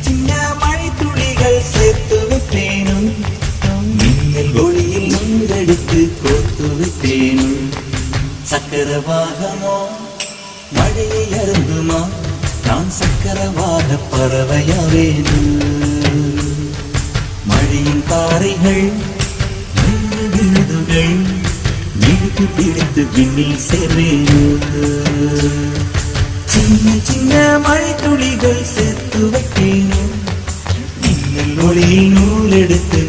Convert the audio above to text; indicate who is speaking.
Speaker 1: சின்ன மழை துளிகள் சேர்த்து வைப்பேனும் மின்னல் ஒளியில் நூலெடுத்து கோர்த்து வைப்பேனும் சக்கரவாகமோ மழையை அருந்துமா நான் சக்கரவாக பறவையாவேனும் மழையின் பாறைகள் விழுதுகள் இழுத்து பிடித்து விண்ணில் சேர்வேனும் சின்ன சின்ன மழை துளிகள் சேர்த்து வைப்பேனும் மின்னல் ஒளியில் நூலெடுத்து